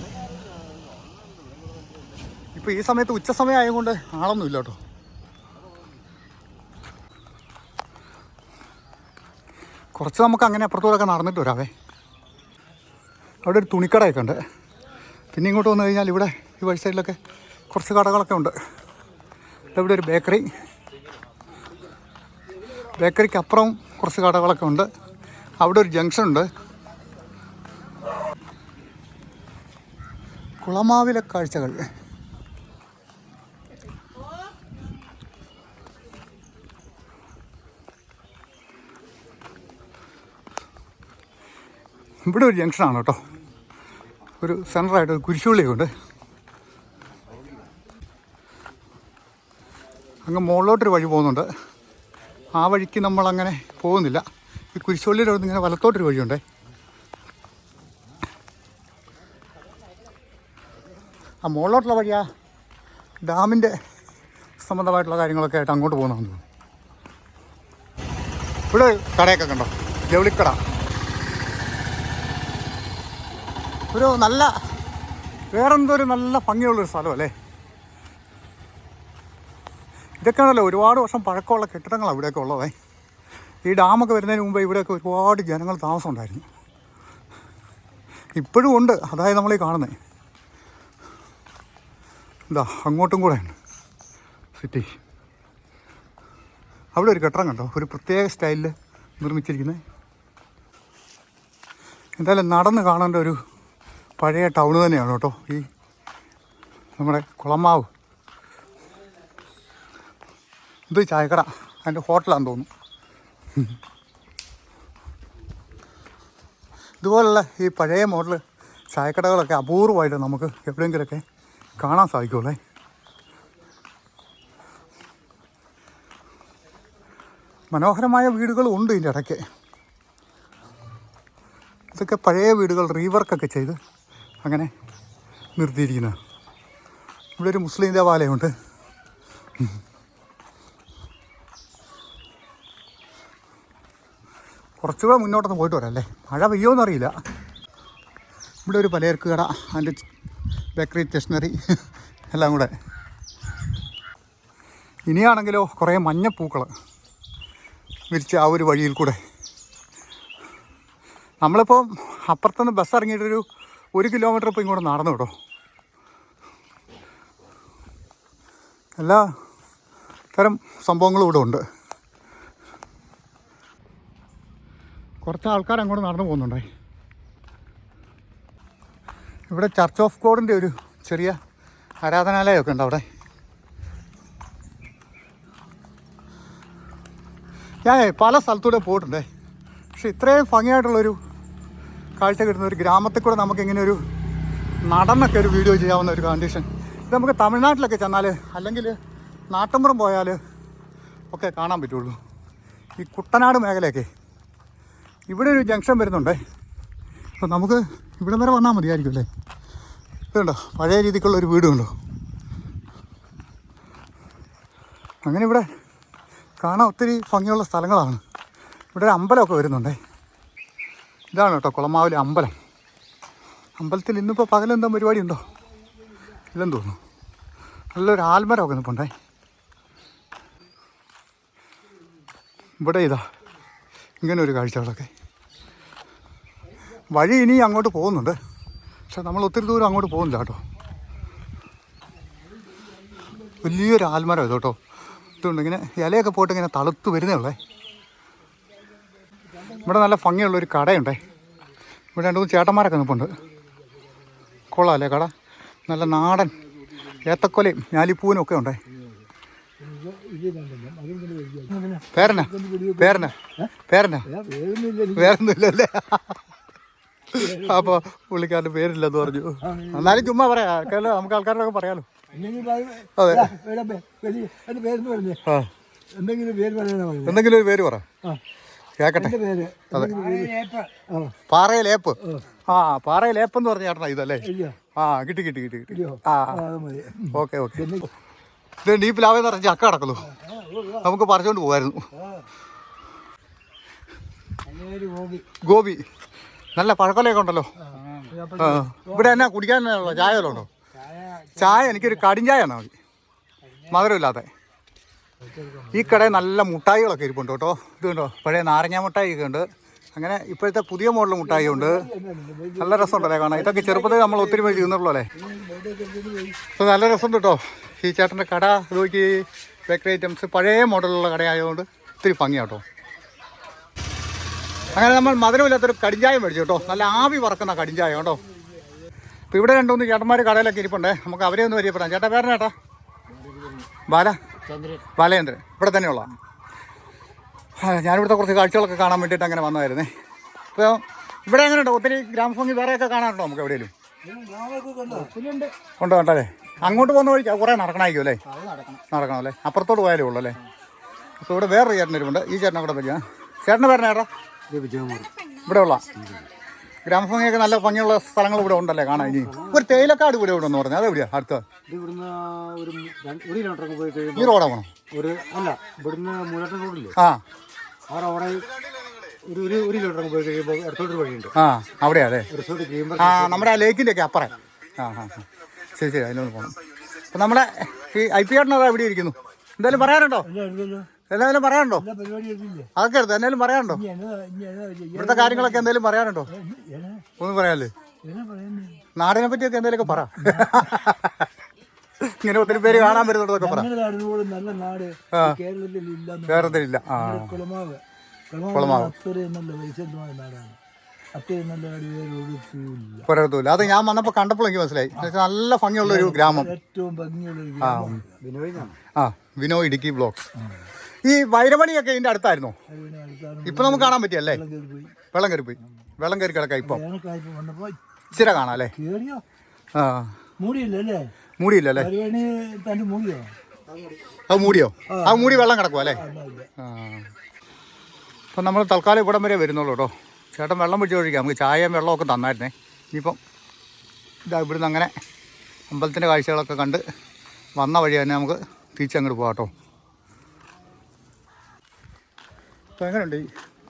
ഇപ്പോൾ ഈ സമയത്ത് ഉച്ച സമയം ആയതുകൊണ്ട് ആളൊന്നുമില്ല കേട്ടോ. കുറച്ച് നമുക്ക് അങ്ങനെ അപ്പുറത്തോടൊക്കെ നടന്നിട്ട് വരാവേ. അവിടെ ഒരു തുണിക്കടയൊക്കെ ഉണ്ട്. പിന്നെ ഇങ്ങോട്ട് വന്നു കഴിഞ്ഞാൽ ഇവിടെ ഈ വഴി സൈഡിലൊക്കെ കുറച്ച് കടകളൊക്കെ ഉണ്ട്. ഇവിടെ ഒരു ബേക്കറിക്ക് അപ്പുറം കുറച്ച് കടകളൊക്കെ ഉണ്ട്. അവിടെ ഒരു ജംഗ്ഷൻ ഉണ്ട്. കുളമാവിലെ കാഴ്ചകൾ. ഇവിടെ ഒരു ജംഗ്ഷനാണ് കേട്ടോ. ഒരു സെൻറ്ററായിട്ട് ഒരു കുരിശുപള്ളിയുണ്ട്. അങ്ങ് മുകളിലോട്ടൊരു വഴി പോകുന്നുണ്ട്. ആ വഴിക്ക് നമ്മളങ്ങനെ പോകുന്നില്ല. ഈ കുരിശുപള്ളിയുടെ അവിടെ നിന്ന് ഇങ്ങനെ വലത്തോട്ടൊരു വഴിയുണ്ട്. ആ മുകളിലോട്ടുള്ള വഴിയാ ഡാമിൻ്റെ സംബന്ധമായിട്ടുള്ള കാര്യങ്ങളൊക്കെ ആയിട്ട് അങ്ങോട്ട് പോകുന്നതെന്ന് തോന്നുന്നു. ഇവിടെ കടയൊക്കെ കണ്ടോ, ജൗളിക്കട. ഒരു നല്ല വേറെന്തൊരു നല്ല ഭംഗിയുള്ളൊരു സ്ഥലമല്ലേ. ഇതൊക്കെയാണല്ലോ ഒരുപാട് വർഷം പഴക്കമുള്ള കെട്ടിടങ്ങളാണ് ഇവിടെയൊക്കെ ഉള്ളതേ. ഈ ഡാമൊക്കെ വരുന്നതിന് മുമ്പ് ഇവിടെയൊക്കെ ഒരുപാട് ജനങ്ങൾ താമസം ഉണ്ടായിരുന്നു. ഇപ്പോഴും ഉണ്ട്. അതായത് നമ്മളീ കാണുന്നത് എന്താ അങ്ങോട്ടും കൂടെ ഉണ്ട് സിറ്റി. അവിടെ ഒരു കെട്ടിടം കണ്ടോ, ഒരു പ്രത്യേക സ്റ്റൈലിൽ നിർമ്മിച്ചിരിക്കുന്നത്. എന്തായാലും നടന്ന് കാണേണ്ട ഒരു പഴയ ടൗണ് തന്നെയാണ് കേട്ടോ ഈ നമ്മുടെ കുളമാവ്. ഇത് ചായക്കട, അതിൻ്റെ ഹോട്ടലാണെന്ന് തോന്നുന്നു. ഇതുപോലുള്ള ഈ പഴയ മോഡൽ ചായക്കടകളൊക്കെ അപൂർവമായിട്ട് നമുക്ക് എവിടെയെങ്കിലുമൊക്കെ കാണാൻ സാധിക്കുമല്ലേ. മനോഹരമായ വീടുകളും ഉണ്ട് ഇതിൻ്റെ ഇടയ്ക്ക്. ഇതൊക്കെ പഴയ വീടുകൾ റീവർക്കൊക്കെ ചെയ്ത് അങ്ങനെ നിർത്തിയിരിക്കുന്നത്. ഇവിടെ ഒരു മുസ്ലിം ദേവാലയമുണ്ട്. കുറച്ചുകൂടെ മുന്നോട്ടൊന്ന് പോയിട്ട് വരാം അല്ലേ. മഴ പെയ്യുമെന്നറിയില്ല. ഇവിടെ ഒരു പലചരക്ക് കട, അതിൻ്റെ ബേക്കറി, സ്റ്റേഷനറി എല്ലാം കൂടെ. ഇനിയാണെങ്കിലോ കുറേ മഞ്ഞപ്പൂക്കൾ വിരിച്ച ആ ഒരു വഴിയിൽ കൂടെ. നമ്മളിപ്പോൾ അപ്പുറത്തുനിന്ന് ബസ് ഇറങ്ങിയിട്ടൊരു 1 കിലോമീറ്റർ ഇപ്പോൾ ഇങ്ങോട്ട് നടന്നു കേട്ടോ. എല്ലാ തരം സംഭവങ്ങളും ഇവിടെ ഉണ്ട്. കുറച്ച് ആൾക്കാർ അങ്ങോട്ട് നടന്നു പോകുന്നുണ്ടേ. ഇവിടെ ചർച്ച് ഓഫ് ഗോഡിൻ്റെ ഒരു ചെറിയ ആരാധനാലയമൊക്കെ ഉണ്ട് അവിടെ. ഞാൻ പല സ്ഥലത്തൂടെ പോയിട്ടുണ്ടേ. പക്ഷെ ഇത്രയും ഭംഗിയായിട്ടുള്ളൊരു കാഴ്ച കിട്ടുന്ന ഒരു ഗ്രാമത്തിൽ കൂടെ നമുക്കിങ്ങനെ ഒരു നടന്നൊക്കെ ഒരു വീഡിയോ ചെയ്യാവുന്ന ഒരു കണ്ടീഷൻ ഇത് നമുക്ക് തമിഴ്നാട്ടിലൊക്കെ ചെന്നാൽ അല്ലെങ്കിൽ നാട്ടിൻപുറം പോയാൽ ഒക്കെ കാണാൻ പറ്റുള്ളൂ. ഈ കുട്ടനാട് മേഖലയൊക്കെ ഇവിടെ ഒരു ജംഗ്ഷൻ വരുന്നുണ്ടേ. അപ്പോൾ നമുക്ക് ഇവിടെ വരെ വന്നാൽ മതിയായിരിക്കും അല്ലേ. ഇതുണ്ടോ പഴയ രീതിക്കുള്ളൊരു വീടുണ്ടോ. അങ്ങനെ ഇവിടെ കാണാൻ ഒത്തിരി ഭംഗിയുള്ള സ്ഥലങ്ങളാണ്. ഇവിടെ ഒരു അമ്പലമൊക്കെ വരുന്നുണ്ടേ. ഇതാണ് കേട്ടോ കുളമാവിലെ അമ്പലം. അമ്പലത്തിൽ ഇന്നിപ്പോൾ പകലെന്താ പരിപാടി ഉണ്ടോ ഇല്ലെന്ന് തോന്നുന്നു. നല്ലൊരു ആൽമരമൊക്കെ നിൽപ്പുണ്ടേ. ഇവിടെ ഇതാ ഇങ്ങനെ ഒരു കാഴ്ചകളൊക്കെ. വഴി ഇനി അങ്ങോട്ട് പോകുന്നുണ്ട്. പക്ഷെ നമ്മൾ ഒത്തിരി ദൂരം അങ്ങോട്ട് പോകുന്നില്ല കേട്ടോ. വലിയൊരു ആൽമരം ഇത് കേട്ടോ. ഇതുകൊണ്ട് ഇങ്ങനെ ഇലയൊക്കെ പോയിട്ട് ഇങ്ങനെ തളുത്ത് വരുന്നേ ഉള്ളേ. ഇവിടെ നല്ല ഭംഗിയുള്ളൊരു കടയുണ്ടേ. ഇവിടെ 2-3 ചേട്ടന്മാരൊക്കെ നിൽപ്പുണ്ട്. കൊള്ളാമല്ലേ കട. നല്ല നാടൻ ഏത്തക്കൊലയും ഞാലിപ്പൂവിനും ഒക്കെ ഉണ്ടേ. പേരനാ പേരനാ പേരനാ വേറൊന്നുമില്ലല്ലേ. അപ്പോൾ പുള്ളിക്കാരൻ്റെ പേരില്ലെന്ന് പറഞ്ഞു. എന്നാലും ചുമ്മാ പറയാം, നമുക്ക് ആൾക്കാരോടൊക്കെ പറയാലോ. അതെ എന്തെങ്കിലും ഒരു പേര് പറ കേക്കട്ടെ. അതെ പാറയിലേപ്പ്. ആ പാറയിലേപ്പ് എന്ന് പറഞ്ഞ ചേട്ടനാ ഇതല്ലേ. ആ കിട്ടി കിട്ടി കിട്ടി കിട്ടി. ആ ഓക്കെ ഓക്കെ. ഇത് ഡീപ്പിലാവെന്ന് പറഞ്ഞ ചക്ക കിടക്കുന്നു. നമുക്ക് പറിച്ചുകൊണ്ട് പോകായിരുന്നു. ഗോപി നല്ല പഴക്കൊലയൊക്കെ ഉണ്ടല്ലോ. ആ ഇവിടെ എന്നാ കുടിക്കാനുള്ള ചായ വല്ലതും ഉണ്ടോ? ചായ എനിക്കൊരു കടിഞ്ചായ എന്നാൽ മതി, മധുരമില്ലാതെ. ഈ കടയിൽ നല്ല മുട്ടായികളൊക്കെ ഇരിപ്പുണ്ട് കേട്ടോ. ഇത് കണ്ടോ പഴയ നാരങ്ങ മുട്ടായിയൊക്കെ ഉണ്ട്. അങ്ങനെ ഇപ്പോഴത്തെ പുതിയ മോഡൽ മുട്ടായി ഉണ്ട്. നല്ല രസമുണ്ടല്ലേ കാണാൻ. ഇതൊക്കെ ചെറുപ്പത്തിൽ നമ്മൾ ഒത്തിരി പേര് ചെയ്യുന്നുള്ളൂ അല്ലേ. അപ്പോൾ നല്ല രസമുണ്ട് കേട്ടോ ഈ ചേട്ടൻ്റെ കട. ഇത് നോക്കി ബേക്കറി ഐറ്റംസ് പഴയ മോഡലുള്ള കടയായതുകൊണ്ട് ഒത്തിരി ഭംഗിയാട്ടോ. അങ്ങനെ നമ്മൾ മധുരമില്ലാത്തൊരു കടിഞ്ചായ മേടിച്ചു കേട്ടോ. നല്ല ആവി വറക്കുന്ന കടിഞ്ചായ കേട്ടോ. അപ്പോൾ ഇവിടെ രണ്ടുമൂന്ന് ചേട്ടന്മാർ കടയിലൊക്കെ ഇരിപ്പുണ്ടേ. നമുക്ക് അവരെ ഒന്ന് പരിചയപ്പെടാം. ചേട്ടാ പേരന ചേട്ടാ? ബാലചന്ദ്രൻ. ഇവിടെ തന്നെയുള്ള ഞാനിവിടുത്തെ കുറച്ച് കാഴ്ചകളൊക്കെ കാണാൻ വേണ്ടിയിട്ട് അങ്ങനെ വന്നതായിരുന്നേ. അപ്പോൾ ഇവിടെ എങ്ങനെയുണ്ടോ? ഒത്തിരി ഗ്രാമഭംഗി വേറെയൊക്കെ കാണാനുണ്ടോ നമുക്ക് എവിടെയെങ്കിലും? ഉണ്ട് കണ്ടല്ലേ. അങ്ങോട്ട് പോകുന്ന വഴിക്ക് കുറേ നടക്കണമായിരിക്കും അല്ലേ? നടക്കണം അല്ലേ? അപ്പുറത്തോട്ട് പോയാലേ ഉള്ളൂ അല്ലേ? അപ്പോൾ ഇവിടെ വേറൊരു ചേട്ടൻ വരുന്നുണ്ട്. ഈ ചേട്ടനെ കൂടെ പറ്റിയാ. ചേട്ടൻ്റെ പേരന ചേട്ടാ? ഇവിടെ ഉള്ള ഗ്രാമഭംഗിയൊക്കെ നല്ല ഭംഗിയുള്ള സ്ഥലങ്ങൾ ഇവിടെ ഉണ്ടല്ലേ കാണാൻ? ഇനി ഒരു തേയിലക്കാട് ഇവിടെ ഉണ്ടെന്ന് പറഞ്ഞാൽ അതെവിടെയാ? അടുത്ത ഈ റോഡാ പോണം? ആ അവിടെയാ അല്ലേ? ആ നമ്മുടെ ആ ലേക്കിൻ്റെ ഒക്കെ അപ്പുറം. ശരി ശരി, അതിലൊന്ന് പോകണം. അപ്പം നമ്മുടെ ഈ IP ചേട്ടനതാ ഇവിടെ ഇരിക്കുന്നു. എന്തായാലും പറയാനുണ്ടോ? എന്തായാലും പറയാനുണ്ടോ? അതൊക്കെ എടുത്ത് എന്തായാലും പറയാനുണ്ടോ? ഇവിടുത്തെ കാര്യങ്ങളൊക്കെ എന്തെങ്കിലും പറയാനുണ്ടോ? ഒന്നും പറയാല്ലേ? നാടിനെ പറ്റിയൊക്കെ എന്തെങ്കിലുമൊക്കെ പറ. ഇങ്ങനെ ഒത്തിരി പേര് കാണാൻ വരുന്നുണ്ടൊക്കെ പറ. കേരളത്തിലില്ല. ആ കുളമാവ് പുറത്തുമില്ല. അത് ഞാൻ വന്നപ്പോൾ കണ്ടപ്പോൾ എനിക്ക് മനസ്സിലായി. നല്ല ഭംഗിയുള്ള ഒരു ഗ്രാമം. ആ വിനോയ് ഇടുക്കി ബ്ലോഗ്സ്. ഈ വൈരമണിയൊക്കെ ഇതിൻ്റെ അടുത്തായിരുന്നോ? ഇപ്പം നമുക്ക് കാണാൻ പറ്റിയല്ലേ? വെള്ളം കയറി പോയി. വെള്ളം കയറി കിടക്കാം ഇപ്പം. ചിര കാണാം അല്ലേ? ആ മൂടിയില്ലല്ലേ? അത് മൂടിയോ? അത് മൂടി വെള്ളം കിടക്കുമോ അല്ലേ? ആ അപ്പം നമ്മൾ തൽക്കാലം ഇവിടം വരെ വരുന്നുള്ളൂ കേട്ടോ. ചേട്ടൻ വെള്ളം പിടിച്ച് ഒഴിക്കാം. നമുക്ക് ചായയും വെള്ളമൊക്കെ തന്നായിരുന്നേ. ഇനിയിപ്പം ഇതാ ഇവിടുന്ന് അങ്ങനെ അമ്പലത്തിൻ്റെ കാഴ്ചകളൊക്കെ കണ്ട് വന്ന വഴി തന്നെ നമുക്ക് തിരിച്ചങ്ങോട്ട് പോകാം കേട്ടോ. അപ്പോൾ എങ്ങനെയുണ്ട് ഈ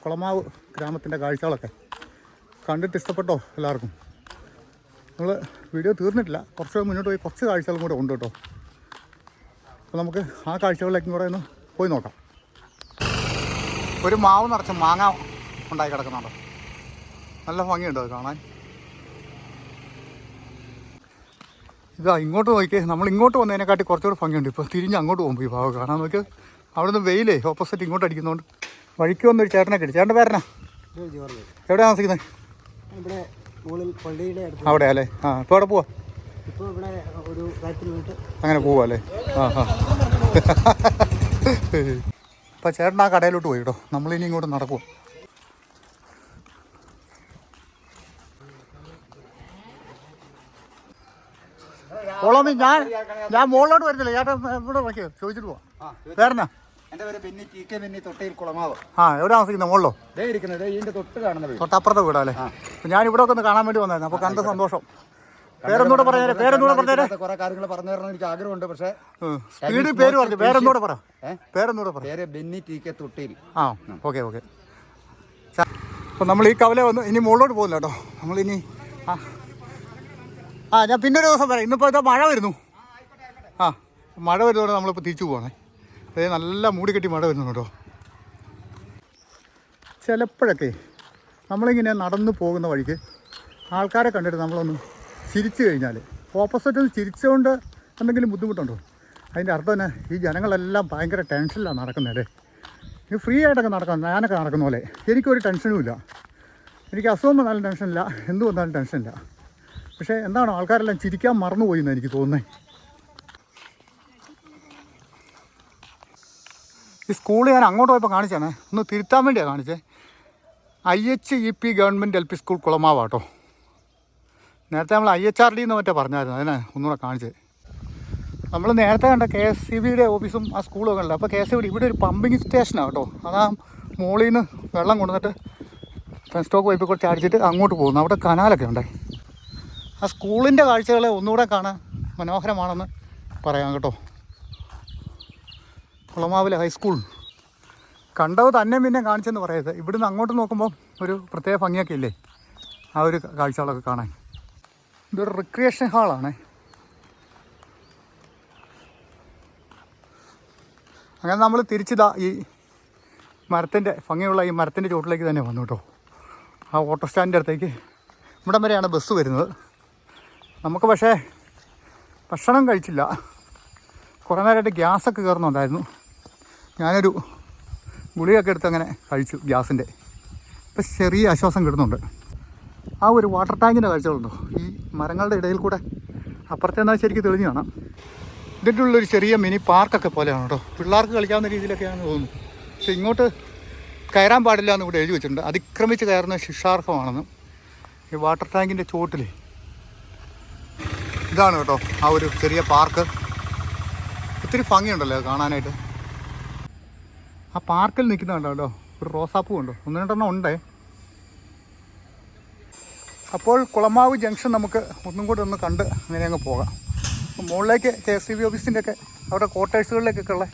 കുളമാവ് ഗ്രാമത്തിൻ്റെ കാഴ്ചകളൊക്കെ? കണ്ടിട്ട് ഇഷ്ടപ്പെട്ടോ എല്ലാവർക്കും? നമ്മൾ വീഡിയോ തീർന്നിട്ടില്ല. കുറച്ച് മുന്നോട്ട് പോയി കുറച്ച് കാഴ്ചകളും കൂടെ ഉണ്ട് കേട്ടോ. അപ്പോൾ നമുക്ക് ആ കാഴ്ചകളിലേക്കും കൂടെ ഒന്ന് പോയി നോക്കാം. ഒരു മാവ് നിറച്ച മാങ്ങ ഉണ്ടായി കിടക്കുന്നുണ്ടോ? നല്ല ഭംഗിയുണ്ട് അത് കാണാൻ. ഇതാ ഇങ്ങോട്ട് നോക്കിയേ. നമ്മൾ ഇങ്ങോട്ട് വന്നതിനെക്കാട്ടി കുറച്ചുകൂടെ ഭംഗിയുണ്ട്. ഇപ്പോൾ തിരിഞ്ഞ് അങ്ങോട്ട് പോകുമ്പോൾ ഈ ഭാഗം കാണാൻ നോക്കിയത്. അവിടെ നിന്ന് വെയിലേ ഓപ്പോസിറ്റ് ഇങ്ങോട്ട് അടിക്കുന്നതുകൊണ്ട് വഴിക്ക് വന്നൊരു ചേട്ടനൊക്കെ ഇട്ട്. ചേട്ടൻ്റെ പേരനാ? എവിടെ താമസിക്കുന്നത്? അവിടെ അല്ലേ? ആ ഇപ്പോൾ അവിടെ പോവാ? അങ്ങനെ പോവാ അല്ലേ? ആ ആ അപ്പോൾ ചേട്ടൻ ആ കടയിലോട്ട് പോയി കേട്ടോ. നമ്മളിനി ഇങ്ങോട്ട് നടക്കുമോ? ഓളോമി ഞാൻ മുകളിലോട്ട് വരുന്നില്ല. ചേട്ടൻ ഇവിടെ നോക്കിയോ ചോദിച്ചിട്ട് പോവാം. പേരനാ?
എൻ്റെ പേര് ബെന്നി, TK ബെന്നി, തൊട്ടയിൽ കുളമാവ്.
ആ എവിടെ താമസിക്കുന്നത്? മുകളിലോ?
ഇരിക്കുന്നത് ഇതിൻ്റെ തൊട്ട് കാണുന്ന വീട്.
തൊട്ടപ്പുറത്തെ വീടല്ലേ? അപ്പം ഞാൻ ഇവിടെ ഒക്കെ ഒന്ന് കാണാൻ വേണ്ടി വന്നായിരുന്നു. അപ്പോൾ കണ്ട സന്തോഷം. പേരെന്നൂടെ പറഞ്ഞേരെ. പേരെന്നൂടെ പറഞ്ഞേരെ.
കുറെ കാര്യങ്ങൾ പറഞ്ഞു തരണം എനിക്ക് ആഗ്രഹമുണ്ട്. പക്ഷേ
സ്പീഡിൽ പേര് പറഞ്ഞു. പേരെന്നൂടെ പറ. പേരെന്നൂടെ പറ.
പേര് ബെന്നി, TK തൊട്ടയിൽ.
ആ ഓക്കെ ഓക്കെ. അപ്പം നമ്മൾ ഈ കവല വന്ന് ഇനി മുകളിലോട്ട് പോകുന്നില്ല കേട്ടോ. നമ്മളിനി ഞാൻ പിന്നെ ഒരു ദിവസം വരാം. ഇന്നിപ്പോൾ ഇതാ മഴ വരുന്നു. ആ മഴ വരുന്നതുകൊണ്ട് നമ്മളിപ്പോൾ തിരിച്ചു പോകണേ. അതേ നല്ല മൂടിക്കെട്ടി മഴ വരുന്നു കേട്ടോ. ചിലപ്പോഴൊക്കെ നമ്മളിങ്ങനെ നടന്നു പോകുന്ന വഴിക്ക് ആൾക്കാരെ കണ്ടിട്ട് നമ്മളൊന്ന് ചിരിച്ചു കഴിഞ്ഞാൽ ഓപ്പോസിറ്റ് നിന്ന് ചിരിച്ചുകൊണ്ട് എന്തെങ്കിലും ബുദ്ധിമുട്ടുണ്ടോ? അതിൻ്റെ അർത്ഥം തന്നെ ഈ ജനങ്ങളെല്ലാം ഭയങ്കര ടെൻഷനിലാണ് നടക്കുന്നതല്ലേ. ഇത് ഫ്രീ ആയിട്ടൊക്കെ നടക്കാം. ഞാനൊക്കെ നടക്കുന്ന പോലെ എനിക്കൊരു ടെൻഷനും ഇല്ല. എനിക്ക് അസുഖം വന്നാലും ടെൻഷനില്ല, എന്ത് വന്നാലും ടെൻഷനില്ല. പക്ഷേ എന്താണോ ആൾക്കാരെല്ലാം ചിരിക്കാൻ മറന്നുപോയി എന്നാണ് എനിക്ക് തോന്നുന്നത്. ഈ സ്കൂൾ ഞാൻ അങ്ങോട്ട് പോയപ്പോൾ കാണിച്ചാണേ. ഒന്ന് തിരുത്താൻ വേണ്ടിയാണ് കാണിച്ചത്. IHEP government LP school Kulamavu കേട്ടോ. നേരത്തെ നമ്മൾ IHRD എന്ന് മറ്റേ പറഞ്ഞായിരുന്നു. അതിനെ ഒന്നുകൂടെ കാണിച്ചത്. നമ്മൾ നേരത്തെ കണ്ട KSCBയുടെ ഓഫീസും ആ സ്കൂളൊക്കെ ഉണ്ട്. അപ്പോൾ KSCB ഇവിടെ ഒരു പമ്പിങ് സ്റ്റേഷനാണ് കേട്ടോ. അതാ മുകളിൽ നിന്ന് വെള്ളം കൊണ്ടുവന്നിട്ട് സ്റ്റോക്ക് പൈപ്പിൽ കുറച്ച് അടിച്ചിട്ട് അങ്ങോട്ട് പോകുന്നു. അവിടെ കനാലൊക്കെ ഉണ്ട്. ആ സ്കൂളിൻ്റെ കാഴ്ചകൾ ഒന്നുകൂടെ കാണാൻ മനോഹരമാണെന്ന് പറയാം കേട്ടോ. കുളമാവിലെ ഹൈസ്കൂൾ കണ്ടത് തന്നെ പിന്നെ കാണിച്ചെന്ന് പറയരുത്. ഇവിടുന്ന് അങ്ങോട്ട് നോക്കുമ്പോൾ ഒരു പ്രത്യേക ഭംഗിയൊക്കെ ഇല്ലേ ആ ഒരു കാഴ്ചകളൊക്കെ കാണാൻ. ഇതൊരു റിക്രിയേഷൻ ഹാളാണ്. അങ്ങനെ നമ്മൾ തിരിച്ചിതാ ഈ മരത്തിൻ്റെ ഭംഗിയുള്ള ഈ മരത്തിൻ്റെ ചുവട്ടിലേക്ക് തന്നെ വന്നു കേട്ടോ. ആ ഓട്ടോ സ്റ്റാൻഡിൻ്റെ അടുത്തേക്ക് ഇവിടം വരെയാണ് ബസ് വരുന്നത്. നമുക്ക് പക്ഷേ ഭക്ഷണം കഴിച്ചില്ല. കുറേ നേരമായിട്ട് ഗ്യാസൊക്കെ കയറുന്നുണ്ടായിരുന്നു. ഞാനൊരു ഗുളികയൊക്കെ എടുത്ത് അങ്ങനെ കഴിച്ചു ഗ്യാസിൻ്റെ. ഇപ്പം ചെറിയ ആശ്വാസം കിട്ടുന്നുണ്ട്. ആ ഒരു വാട്ടർ ടാങ്കിൻ്റെ കാഴ്ചകളുണ്ടോ ഈ മരങ്ങളുടെ ഇടയിൽ കൂടെ. അപ്പുറത്തെ എന്നാൽ ശരിക്കും തെളിഞ്ഞ് കാണാം. ഇതിൻ്റെ ഉള്ളൊരു ചെറിയ മിനി പാർക്കൊക്കെ പോലെയാണ് കേട്ടോ. പിള്ളേർക്ക് കളിക്കാവുന്ന രീതിയിലൊക്കെയാണെന്ന് തോന്നുന്നു. പക്ഷെ ഇങ്ങോട്ട് കയറാൻ പാടില്ല എന്ന് ഇവിടെ എഴുതി വെച്ചിട്ടുണ്ട്. അതിക്രമിച്ച് കയറുന്ന ശിക്ഷാർഹമാണെന്ന്. ഈ വാട്ടർ ടാങ്കിൻ്റെ ചോട്ടിൽ ഇതാണ് കേട്ടോ ആ ഒരു ചെറിയ പാർക്ക്. ഒത്തിരി ഭംഗിയുണ്ടല്ലോ അത് കാണാനായിട്ട്. ആ പാർക്കിൽ നിൽക്കുന്നുണ്ടോ കേട്ടോ ഒരു റോസാപ്പൂ ഉണ്ടോ, 1-2 ഉണ്ടേ. അപ്പോൾ കുളമാവ് ജംഗ്ഷൻ നമുക്ക് ഒന്നും കൂടി ഒന്ന് കണ്ട് അങ്ങനെ അങ്ങ് പോകാം. മുകളിലേക്ക് KSTB ഓഫീസിൻ്റെ ഒക്കെ അവിടെ ക്വാർട്ടേഴ്സുകളിലേക്കൊക്കെ ഉള്ള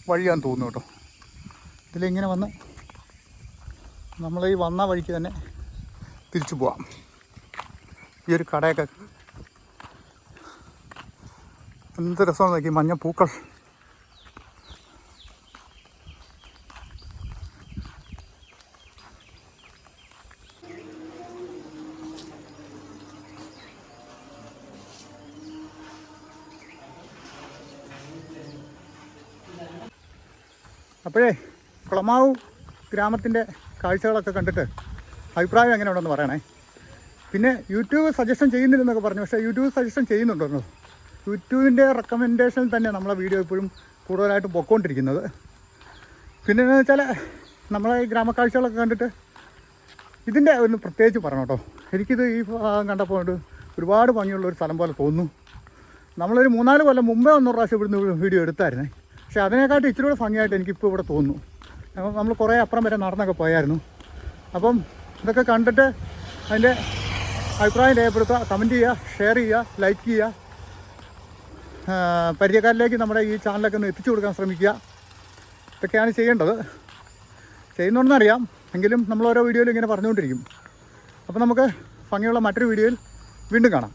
വഴിയാന്ന് തോന്നുന്നു കേട്ടോ. ഇതിലിങ്ങനെ വന്ന് നമ്മൾ ഈ വന്ന വഴിക്ക് തന്നെ തിരിച്ചു പോവാം. ഈ ഒരു കടയൊക്കെ എന്ത് രസമാണ് നോക്കി, മഞ്ഞ പൂക്കൾ. അപ്പോഴേ കുളമാവ് ഗ്രാമത്തിൻ്റെ കാഴ്ചകളൊക്കെ കണ്ടിട്ട് അഭിപ്രായം എങ്ങനെയുണ്ടെന്ന് പറയണേ. പിന്നെ യൂട്യൂബ് സജഷൻ ചെയ്യുന്നില്ലെന്നൊക്കെ പറഞ്ഞു. പക്ഷേ യൂട്യൂബ് സജഷൻ ചെയ്യുന്നുണ്ടല്ലോ. യൂട്യൂബിൻ്റെ റെക്കമെൻഡേഷനിൽ തന്നെ നമ്മളെ വീഡിയോ ഇപ്പോഴും കൂടുതലായിട്ട് പൊയ്ക്കൊണ്ടിരിക്കുന്നത്. പിന്നെ എന്താണെന്ന് വെച്ചാൽ നമ്മളെ ഈ ഗ്രാമക്കാഴ്ചകളൊക്കെ കണ്ടിട്ട് ഇതിൻ്റെ ഒന്ന് പ്രത്യേകിച്ച് പറയണം കേട്ടോ. എനിക്കിത് ഈ ഭാഗം കണ്ടപ്പോൾ ഒരുപാട് ഭംഗിയുള്ള ഒരു സ്ഥലം പോലെ തോന്നുന്നു. നമ്മളൊരു 3-4 കൊല്ലം മുമ്പേ 1 പ്രാവശ്യം ഇവിടുന്ന് വീഡിയോ എടുത്തായിരുന്നേ. പക്ഷേ അതിനെക്കാട്ടും ഇച്ചിരി കൂടെ ഭംഗിയായിട്ട് എനിക്കിപ്പോൾ ഇവിടെ തോന്നുന്നു. നമ്മൾ കുറേ അപ്പുറം വരെ നടന്നൊക്കെ പോയായിരുന്നു. അപ്പം ഇതൊക്കെ കണ്ടിട്ട് അതിൻ്റെ അഭിപ്രായം രേഖപ്പെടുത്തുക, കമൻറ്റ് ചെയ്യുക, ഷെയർ ചെയ്യുക, ലൈക്ക് ചെയ്യുക. പരിചയക്കാരിലേക്ക് നമ്മുടെ ഈ ചാനലൊക്കെ ഒന്ന് എത്തിച്ചു കൊടുക്കാൻ ശ്രമിക്കുക. ഇതൊക്കെയാണ് ചെയ്യേണ്ടത്. ചെയ്യുന്നുണ്ടെന്നറിയാം, എങ്കിലും നമ്മൾ ഓരോ വീഡിയോയിലും ഇങ്ങനെ പറഞ്ഞുകൊണ്ടിരിക്കും. അപ്പോൾ നമുക്ക് ഭംഗിയുള്ള മറ്റൊരു വീഡിയോയിൽ വീണ്ടും കാണാം.